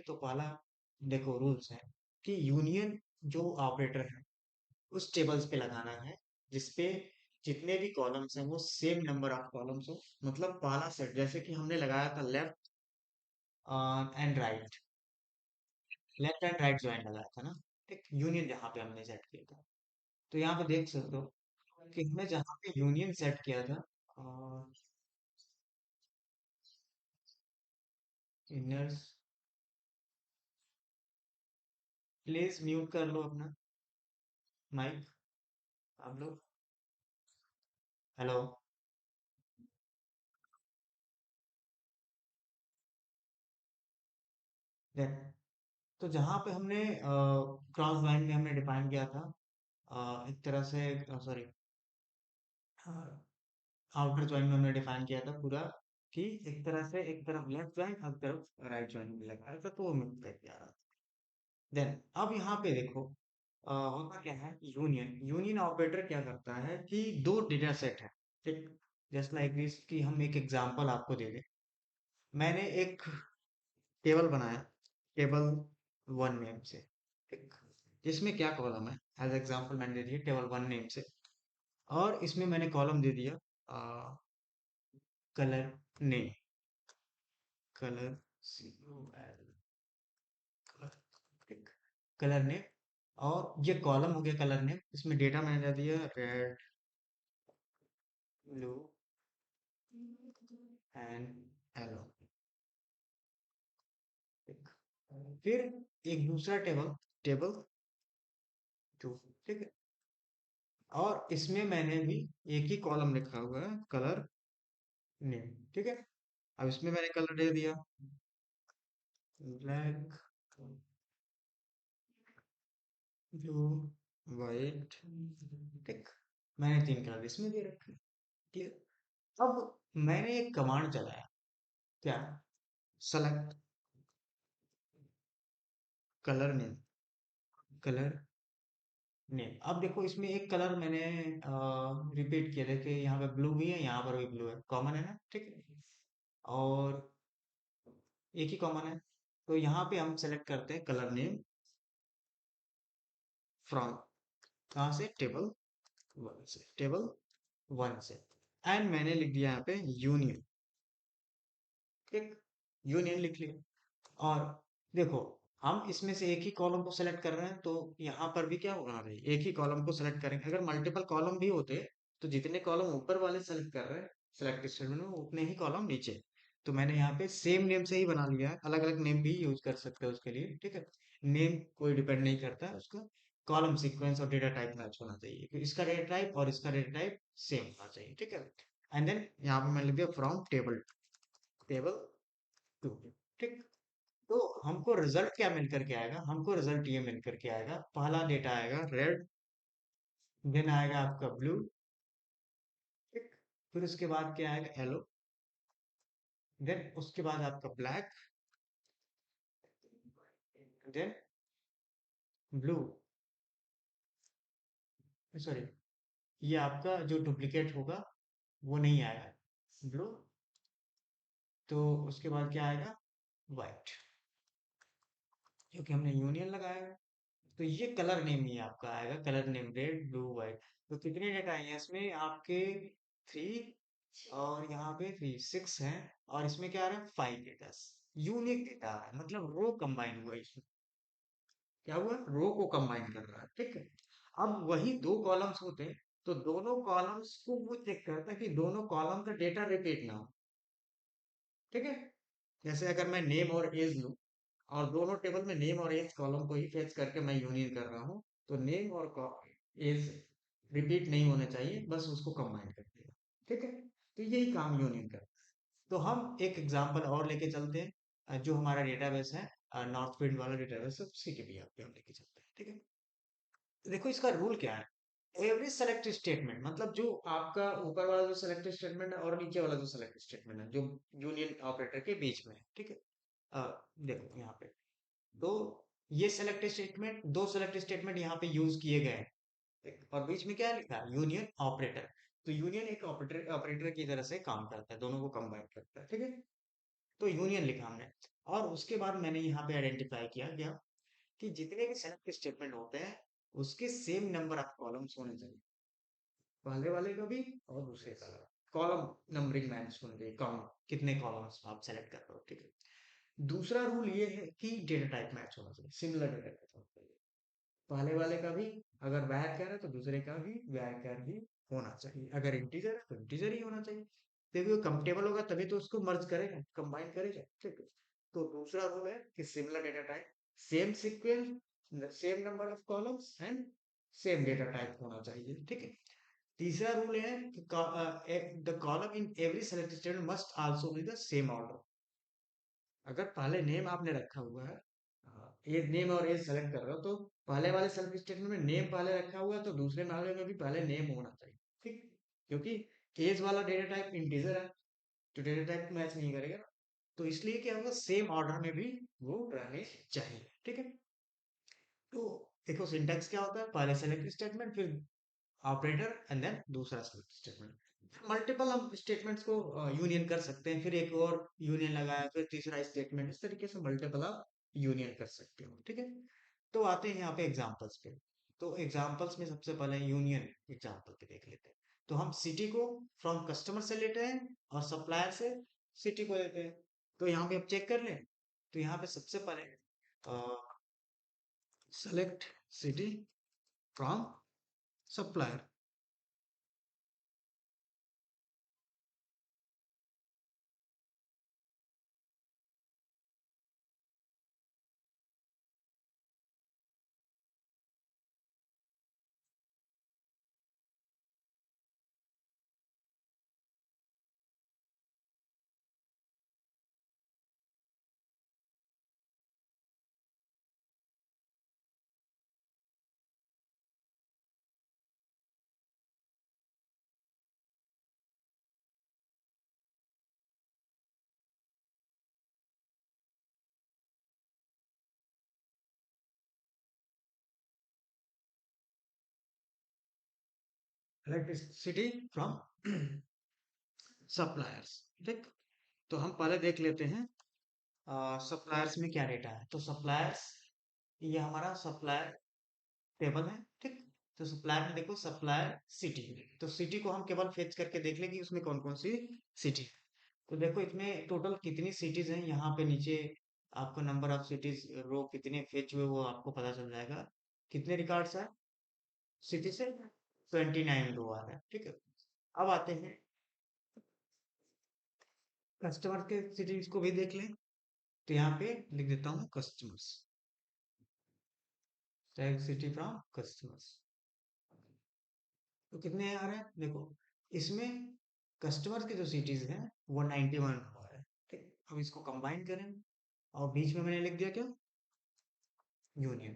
तो पहला देखो रूल्स है कि यूनियन जो ऑपरेटर है उस टेबल्स पे लगाना है जिसपे जितने भी कॉलम्स हैं वो सेम नंबर ऑफ कॉलम्स हो। मतलब पहला सेट जैसे कि हमने लगाया था left and right, left and right join लगाया था ना, एक यूनियन जहाँ पे हमने सेट किया था। तो यहाँ पे देख सकते हो कि हमने जहाँ पे यूनियन सेट किया था, इनर्स, प्लीज म्यूट कर लो अपना माइक आप लोग। हेलो। देन तो जहाँ पे हमने क्रॉस लाइन में हमने डिफाइन किया था, एक तरह से, सॉरी, आउटर ज्वाइन में हमने डिफाइन किया था पूरा कि एक तरह से एक तरफ लेफ्ट ज्वाइन एक तरफ राइट ज्वाइन में लगाया था, तो वो मिल करके आ रहा था। देन अब यहाँ पे देखो, होता क्या है, यूनियन यूनियन ऑपरेटर क्या करता है कि दो डेटा सेट है, ठीक, जस्ट लाइक दिस, कि हम एक एग्जांपल आपको दे दें। मैंने एक टेबल बनाया, टेबल वन नेम से, ठीक, इसमें क्या कॉलम है, एज एग्जांपल मैंने दे दिया टेबल वन नेम से, और इसमें मैंने कॉलम दे दिया colour name, colour, COL, colour, ठीक, कलर नेम। और ये कॉलम हो गया कलर नेम, इसमें डेटा मैंने दे दिया रेड, ब्लू एंड येलो, ठीक। फिर एक दूसरा टेबल, टेबल टू, ठीक है, और इसमें मैंने भी एक ही कॉलम लिखा हुआ है कलर नेम, ठीक है। अब इसमें मैंने कलर दे दिया ब्लैक, ब्लू, वाइट, ठीक, मैंने तीन कलर इसमें दे रखे, ठीक। अब मैंने एक कमांड चलाया, क्या, select colour name, colour name. अब देखो इसमें एक कलर मैंने रिपीट किया, देखिए यहाँ पे ब्लू भी है, यहाँ पर भी ब्लू है, कॉमन है ना, ठीक है, और एक ही कॉमन है। तो यहाँ पे हम सेलेक्ट करते हैं कलर नेम फ्रॉम, कहाँ से, टेबल वन से, टेबल वन से, एंड मैंने लिख दिया यहाँ पे यूनियन, ठीक, यूनियन लिख लिया। और देखो हम इसमें से एक ही कॉलम को सेलेक्ट कर रहे हैं, तो यहाँ पर भी क्या होगा भाई, एक ही कॉलम को सेलेक्ट करेंगे। अगर मल्टीपल कॉलम भी होते तो जितने कॉलम ऊपर वाले सेलेक्ट कर रहे हैं सेलेक्ट स्टेटमेंट में, उतने ही कॉलम नीचे। तो मैंने यहाँ पे सेम नेम से ही बना लिया है, अलग अलग नेम भी यूज कर सकते हैं उसके लिए, ठीक है। नेम कोई डिपेंड नहीं करता है उसका, कॉलम सीक्वेंस और डेटा टाइप मैच होना चाहिए, कि इसका डेटा टाइप और इसका डेटा टाइप सेम होना चाहिए, ठीक है। एंड देन यहाँ पे मैंने लिख दिया फ्रॉम टेबल, टेबल टू, ठीक। तो हमको रिजल्ट क्या मिल करके आएगा, हमको रिजल्ट ये मिल करके आएगा, पहला डेटा आएगा रेड, देन आएगा आपका ब्लू, ठीक, फिर उसके बाद क्या आएगा येलो, देन उसके बाद आपका ब्लैक, देन ब्लू, सॉरी, ये आपका जो डुप्लीकेट होगा वो नहीं आएगा ब्लू, तो उसके बाद क्या आएगा व्हाइट, क्योंकि हमने यूनियन लगाया है। तो ये कलर नेम ही आपका आएगा, colour name red blue white. तो कितने डेटा आएंगे इसमें आपके, थ्री, और यहाँ पे थ्री, सिक्स है, और इसमें क्या आ रहा है, फाइव डेटा, यूनिक डेटा आ रहा है, मतलब रो कंबाइन हुआ इसमें, क्या हुआ, रो को कंबाइन कर रहा है, ठीक है। अब वही दो कॉलम्स होते तो दोनों कॉलम्स को वो चेक करता है कि दोनों कॉलम का डेटा रिपीट ना हो, ठीक है। जैसे अगर मैं नेम और एज लूं, और दोनों टेबल में नेम और एज कॉलम को ही फेच करके मैं यूनियन कर रहा हूँ, तो नेम और एज रिपीट नहीं होने चाहिए, बस उसको कंबाइन कर देगा, ठीक है। तो यही काम यूनियन करता है। तो हम एक एग्जांपल और लेके चलते हैं, जो हमारा डेटाबेस है, नॉर्थ फील्ड वाला डेटाबेस है, CTP पे हम लेके चलते हैं, ठीक है। तो देखो इसका रूल क्या है, एवरी सेलेक्ट स्टेटमेंट, मतलब जो आपका ऊपर वाला जो सेलेक्ट स्टेटमेंट है और नीचे वाला जो सेलेक्ट स्टेटमेंट है जो यूनियन ऑपरेटर के बीच में है, ठीक है। देखो यहाँ पे दो, ये सेलेक्ट स्टेटमेंट, दो सेलेक्ट स्टेटमेंट यहाँ पे यूज किए गए हैं, ठीक? और बीच में क्या लिखा है, यूनियन ऑपरेटर। तो यूनियन एक ऑपरेटर ऑपरेटर की तरह से काम करता है, दोनों को कंबाइन करता है, ठीक है। तो यूनियन लिखा हमने। और उसके बाद मैंने यहाँ पे आइडेंटिफाई किया गया कि जितने भी सेलेक्ट स्टेटमेंट होते हैं उसके सेम नंबर ऑफ कॉलम्स होने चाहिए, पहले वाले का भी और दूसरे का भी। कॉलम नंबरिंग मैच होनी चाहिए, काउंट कितने कॉलम्स आप सेलेक्ट कर रहे हो, ठीक है। दूसरा रूल ये है कि डेटा टाइप मैच होना चाहिए, सिमिलर डेटा टाइप होना चाहिए, पहले वाले का भी अगर varchar है तो दूसरे का भी varchar ही होना चाहिए, अगर इंटीजर है तो इंटीजर ही होना चाहिए, क्योंकि वो कंपेटेबल होगा तभी तो उसको मर्ज करेगा, कंबाइन करेगा, ठीक है। तो दूसरा रूल है कि similar data type, same sequence, same number of columns and same data type होना चाहिए, ठीक है। तीसरा रूल है कि the column in every select statement must also be the same order. अगर पहले नेम आपने रखा हुआ है, एज नेम और एज सेलेक्ट कर रहे हो, तो पहले वाले सेलेक्ट स्टेटमेंट में नेम पहले रखा हुआ है तो दूसरे वाले में भी पहले नेम होना चाहिए, ठीक। क्योंकि एज वाला डेटा टाइप इंटीजर है तो डेटा टाइप मैच नहीं करेगा ना, तो इसलिए क्या होगा, सेम ऑर्डर में भी वो रहने चाहिए, ठीक है। तो देखो सिंटैक्स क्या होता है, पहले सेलेक्ट स्टेटमेंट, फिर ऑपरेटर एंड देन दूसरा स्टेटमेंट, मल्टीपल हम स्टेटमेंट्स को यूनियन कर सकते हैं, फिर एक और यूनियन लगाया, फिर तीसरा स्टेटमेंट, इस तरीके से मल्टीपल आप यूनियन कर सकते हो, ठीक है। तो आते हैं यहाँ पे एग्जांपल्स पे। तो एग्जांपल्स में सबसे पहले यूनियन एग्जांपल पे देख लेते हैं। तो हम सिटी को फ्रॉम कस्टमर से लेते हैं और सप्लायर से सिटी को लेते हैं। तो यहाँ पे आप चेक कर लें, तो यहाँ पे सबसे पहले select city from supplier. Select city from suppliers, ठीक। तो हम पहले देख लेते हैं सप्लायर्स में क्या डेटा है। तो सप्लायर्स, ये हमारा सप्लायर टेबल है, ठीक। तो सप्लायर में देखो सप्लायर सिटी, तो सिटी को हम केवल फेच करके देख लेंगे उसमें कौन कौन सी सिटी है। तो देखो इसमें टोटल कितनी सिटीज हैं, यहाँ पे नीचे आपको नंबर ऑफ सिटीज रो कितने फेच हुए वो आपको पता चल जाएगा। कितने रिकॉर्ड्स है सिटी से, 29 रो आ रहा है, ठीक है। अब आते हैं कस्टमर के सिटीज को भी देख लें। तो यहाँ पे लिख देता हूँ customers, tag city from customers. तो कितने आ रहे हैं देखो, इसमें कस्टमर के जो सिटीज हैं वो 91 हुआ है, ठीक। अब इसको कंबाइन करें और बीच में मैंने लिख दिया क्या, यूनियन,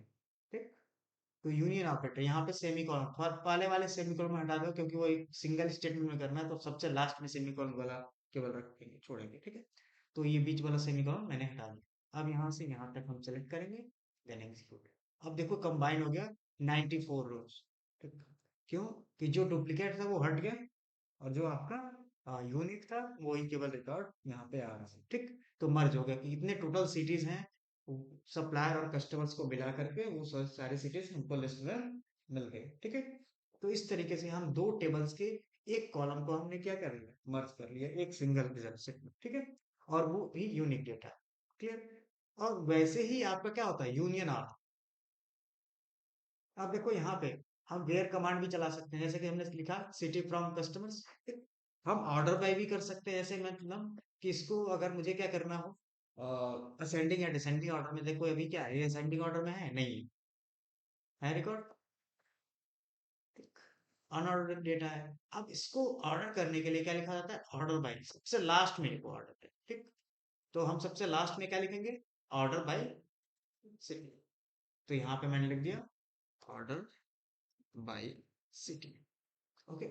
ठीक। तो यूनियन ऑपरेटर, यहाँ पे सेमी कॉलन, पहले वाले सेमी कॉलन में हटा दो क्योंकि वो एक सिंगल स्टेटमेंट में करना है, तो सबसे लास्ट में सेमी कॉलन वाला केवल रखेंगे, छोड़ेंगे, ठीक है। तो ये बीच वाला सेमी कॉलन मैंने हटा दिया। अब यहाँ से यहाँ तक हम सेलेक्ट करेंगे, देन एग्जीक्यूट। अब देखो कंबाइन हो गया 94 रोज, ठीक। क्यों, कि जो डुप्लीकेट था वो हट गया और जो आपका यूनिक था वही केवल रिकॉर्ड यहाँ पे आ रहा है, ठीक। तो मर्ज हो गया कि इतने टोटल सिटीज हैं, सप्लायर और कस्टमर्स को मिला करके वो सारी सिटीज हमको लिस्ट में मिल गई, ठीक है। तो इस तरीके से हम दो टेबल्स के एक कॉलम को हमने क्या कर लिया, मर्ज कर लिया एक सिंगल रिजल्ट सेट में, ठीक है। और वो भी यूनिक डेटा, क्लियर। और वैसे ही आपका क्या होता है यूनियन ऑर्डर। अब देखो यहाँ पे हम वेयर कमांड भी चला सकते हैं, जैसे कि हमने लिखा सिटी फ्रॉम कस्टमर्स, हम ऑर्डर बाय भी कर सकते हैं, ऐसे मतलब कि इसको अगर मुझे क्या करना हो, असेंडिंग या डिसेंडिंग ऑर्डर में, देखो अभी क्या है, ये असेंडिंग ऑर्डर में है नहीं है रिकॉर्ड, अनऑर्डर डेटा है। अब इसको ऑर्डर करने के लिए क्या लिखा जाता है, ऑर्डर बाय, सबसे लास्ट में लिखो ऑर्डर है, ठीक। तो हम सबसे लास्ट में क्या लिखेंगे, ऑर्डर बाय सिटी। तो यहाँ पे मैंने लिख दिया ऑर्डर बाय सिटी, ओके।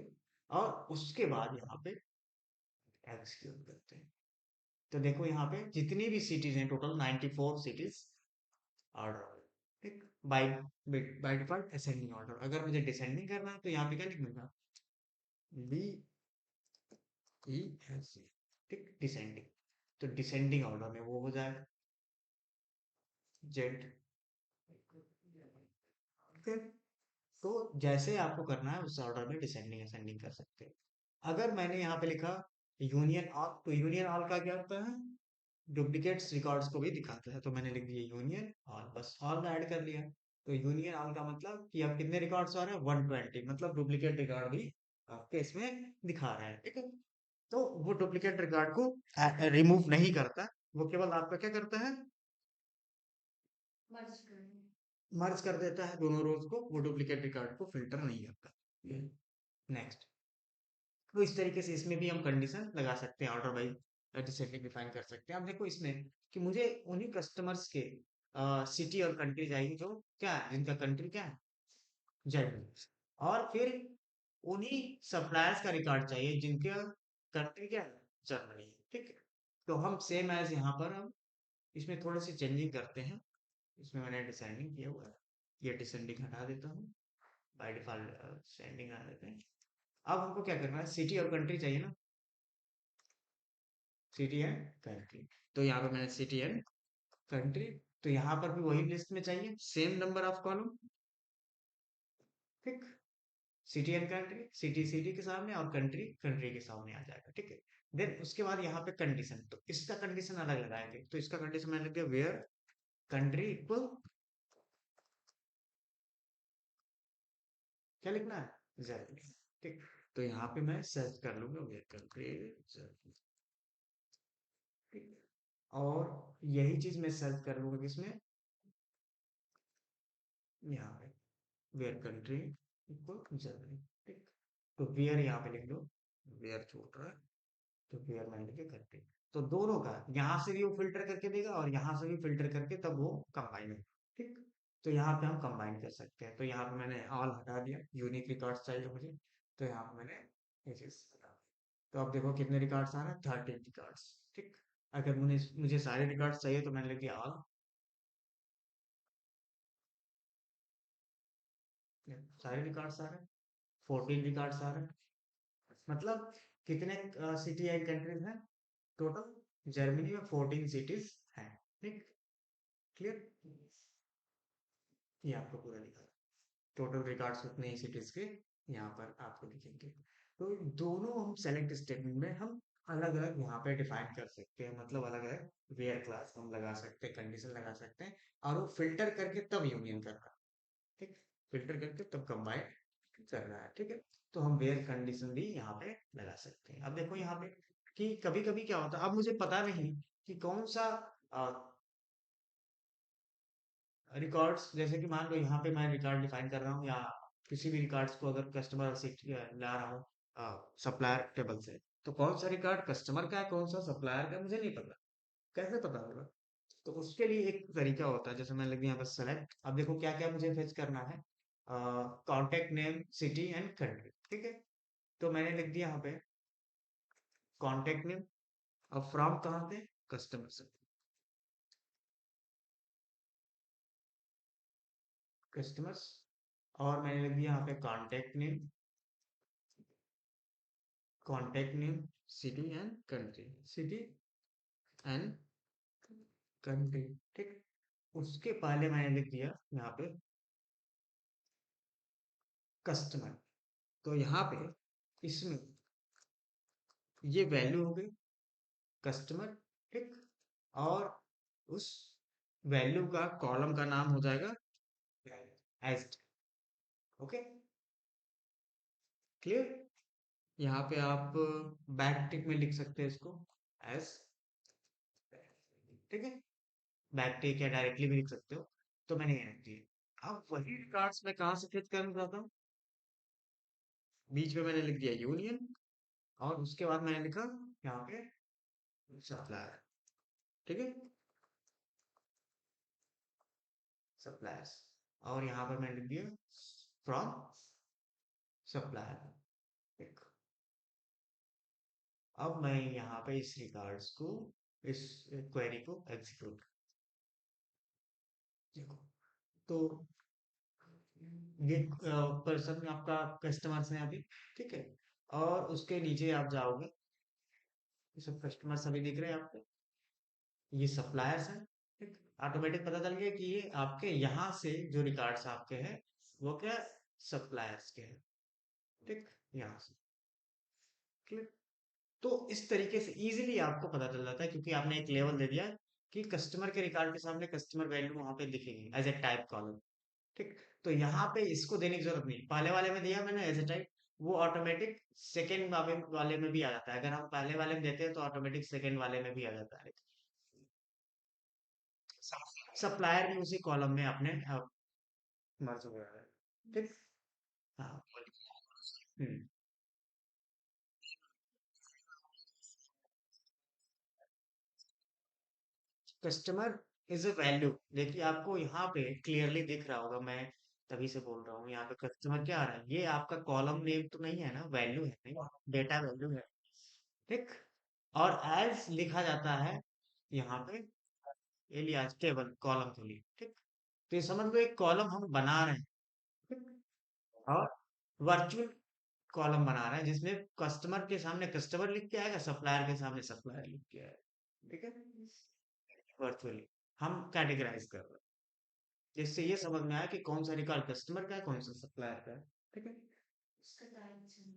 और उसके बाद यहाँ पे एग्जीक्यूट करते हैं। तो देखो यहाँ पे जितनी भी सिटीज हैं टोटल 94 सिटीज ऑर्डर, ठीक। By by default ascending order, अगर मुझे डिसेंडिंग करना है तो यहाँ पे क्या लिखूंगा, बी ई एस सी, ठीक, डिसेंडिंग। तो डिसेंडिंग ऑर्डर में वो हो जाएगा, जेड। तो जैसे आपको करना है उस ऑर्डर में डिसेंडिंग असेंडिंग कर सकते हैं। अगर मैंने यहाँ पे लिखा यूनियन ऑल, तो यूनियन ऑल का क्या होता है, डुप्लीकेट्स रिकॉर्ड्स को भी दिखाता है। तो मैंने लिख दिया यूनियन ऑल, बस ऑल में ऐड कर लिया। तो यूनियन ऑल का मतलब कि अब कितने रिकॉर्ड्स आ रहे हैं, 120, मतलब डुप्लीकेट रिकॉर्ड भी आपके इसमें दिखा रहा है, ठीक है। तो वो डुप्लीकेट रिकॉर्ड को रिमूव नहीं करता, वो केवल आपका क्या करता है, मर्ज कर देता है दोनों रोज को, वो डुप्लीकेट रिकॉर्ड को फिल्टर नहीं करता। नेक्स्ट, तो इस तरीके से इसमें भी हम कंडीशन लगा सकते हैं, ऑर्डर वाइज डिसेंडिंग डिफाइन कर सकते हैं। अब देखो इसमें कि मुझे उन्हीं कस्टमर्स के सिटी और कंट्री चाहिए जो क्या है, जिनका कंट्री क्या है, जर्मनी। और फिर उन्हीं सप्लायर्स का रिकॉर्ड चाहिए जिनका कंट्री क्या है, जर्मनी, ठीक है। तो हम सेम एज यहाँ पर हम इसमें थोड़ी सी चेंजिंग करते हैं। इसमें मैंने डिसेंडिंग किया हुआ है, ये डिसेंडिंग हटा देता हूँ, बाय डिफॉल्ट सेंडिंग आ देते हैं। अब हमको क्या करना है, सिटी और कंट्री चाहिए ना, सिटी एंड कंट्री। तो यहाँ पे मैंने सिटी एंड कंट्री, तो यहाँ पर भी वही लिस्ट में चाहिए, सेम नंबर ऑफ कॉलम, ठीक। City and country, city city के सामने और कंट्री कंट्री के सामने आ जाएगा, ठीक है। देन उसके बाद यहाँ पे कंडीशन, तो इसका कंडीशन अलग लगाएंगे। तो इसका कंडीशन मैंने लिख दिया वेयर कंट्री इक्वल, क्या लिखना है, जर्मनी, ठीक। तो यहाँ पे मैं सर्च कर लूंगा वेयर कंट्री जर्मनी, ठीक। और यही चीज मैं सर्च कर लूंगा किसमें, यहाँ पे वेयर कंट्री इक्वल जर्मनी, ठीक। तो वेयर यहाँ पे लिख दो, वेयर छूट रहा है, तो वेयर मैंने लिखे कंट्री। तो दोनों का यहाँ से भी वो फिल्टर करके देगा और यहाँ से भी फिल्टर करके तब वो कंबाइन होगा, ठीक। तो यहाँ पे हम कंबाइन कर सकते हैं। तो यहाँ पे मैंने ऑल हटा दिया, यूनिक रिकॉर्ड्स चाहिए मुझे, तो यहाँ पे मैंने ये चीज हटा दी। तो अब देखो कितने रिकॉर्ड्स आ रहे हैं, 13 रिकॉर्ड्स, ठीक। अगर मुझे मुझे सारे रिकॉर्ड्स चाहिए तो मैंने लिख दिया ऑल, सारे रिकॉर्ड्स आ रहे हैं, 14 रिकॉर्ड्स आ रहे हैं। मतलब कितने सिटी एंड कंट्रीज हैं टोटल, जर्मनी में 14 सिटीज हैं, ठीक। क्लियर, ये आपको पूरा दिखा, टोटल रिकॉर्ड्स उतने ही सिटीज के यहाँ पर आपको दिखेंगे। तो दोनों हम सेलेक्ट स्टेटमेंट में हम अलग अलग यहाँ पे डिफाइन कर सकते हैं, मतलब अलग अलग वेयर क्लास हम लगा सकते हैं, कंडीशन लगा सकते हैं, और वो फिल्टर करके तब यूनियन करना, ठीक। फिल्टर करके तब कंबाइन करना है, ठीक है। तो हम वेयर कंडीशन भी यहाँ पे लगा सकते हैं। अब देखो यहाँ पे कि कभी कभी क्या होता है, अब मुझे पता नहीं कि कौन सा रिकॉर्ड्स, जैसे कि मान लो यहाँ पे मैं रिकॉर्ड डिफाइन कर रहा हूँ, या किसी भी रिकॉर्ड्स को अगर कस्टमर से ला रहा हूँ सप्लायर टेबल से, तो कौन सा रिकॉर्ड कस्टमर का है, कौन सा सप्लायर का है, मुझे नहीं पता, कैसे पता होगा। तो उसके लिए एक तरीका होता है, जैसे मैंने लिख दिया यहाँ पर सेलेक्ट। अब देखो क्या क्या मुझे फेच करना है, contact name city and country, ठीक है। तो मैंने लिख दिया यहाँ पे कॉन्टेक्ट नेम, अब फ्रॉम कहाँ पे, कस्टमर से, कस्टमर्स। और मैंने लिख दिया यहाँ पे contact name city and country, city and country, ठीक। उसके पहले मैंने लिख दिया यहाँ पे कस्टमर। तो यहाँ पे इसमें ये वैल्यू हो गई कस्टमर, ठीक। और उस वैल्यू का कॉलम का नाम हो जाएगा एज, ओके, क्लियर। यहाँ पे आप बैक टिक में लिख सकते हैं इसको एज, ठीक है। बैक टिक या डायरेक्टली भी लिख सकते हो। तो मैंने ये लिख दिया। अब वही रिकॉर्ड्स मैं कहाँ से फिट करना चाहता हूँ, बीच में मैंने लिख दिया यूनियन, और उसके बाद मैंने लिखा यहाँ पे सप्लायर, ठीक है, सप्लायर्स। और यहाँ पर मैंने लिख दिया फ्रॉम सप्लायर, एक। अब मैं यहाँ पे इस रिकॉर्ड्स को, इस क्वेरी को एग्जीक्यूट, देखो। तो ये पर्सन आपका कस्टमर्स है अभी, ठीक है। और उसके नीचे आप जाओगे, ये सब कस्टमर्स अभी दिख रहे हैं आपको, ये सप्लायर्स हैं, ठीक। ऑटोमेटिक पता चल गया कि ये आपके यहाँ से जो रिकॉर्ड्स आपके हैं वो क्या सप्लायर्स के हैं। ठीक, यहाँ से क्लिक। तो इस तरीके से इजीली आपको पता चल जाता है क्योंकि आपने एक लेवल दे दिया कि कस्टमर के रिकॉर्ड के सामने कस्टमर वैल्यू वहां पे दिखेगी एज ए टाइप कॉलम। ठीक, तो यहाँ पे इसको देने की जरूरत नहीं, पहले वाले में दिया मैंने एज ए टाइप, वो ऑटोमेटिक सेकेंड वाले वाले में भी आ जाता है। अगर हम पहले वाले में देते हैं तो ऑटोमेटिक सेकेंड वाले में भी आ जाता है। सप्लायर भी उसी कॉलम में अपने मर्ज हो गया है। ठीक। हाँ बोलिए। हम्म। Customer is a value. देखिए आपको यहाँ पे क्लियरली दिख रहा होगा, मैं तभी से बोल रहा हूँ यहाँ पे कस्टमर क्या आ रहा है, ये आपका कॉलम नेम तो नहीं है ना, वैल्यू है नहीं, डेटा वैल्यू है। ठीक। और एज लिखा जाता है यहाँ पे एलियास टेबल कॉलम के लिए। ठीक, तो ये समझ लो एक कॉलम हम बना रहे हैं। ठीक? और वर्चुअल कॉलम बना रहे हैं जिसमें कस्टमर के सामने कस्टमर लिख के आएगा, सप्लायर के सामने सप्लायर लिख के आएगा। ठीक है, वर्चुअली हम कैटेगराइज कर रहे हैं जिससे ये समझ में आया कि कौन सा रिकॉर्ड कस्टमर का है कौन सा सप्लायर का है। ठीक है।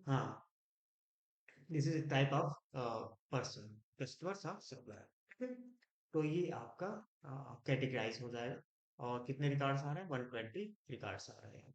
हाँ, this is type of person, customer of supplier. ठीक है, तो ये आपका कैटेगराइज हो जाएगा। और कितने रिकॉर्ड्स आ रहे हैं, 120 रिकॉर्ड्स आ रहे हैं।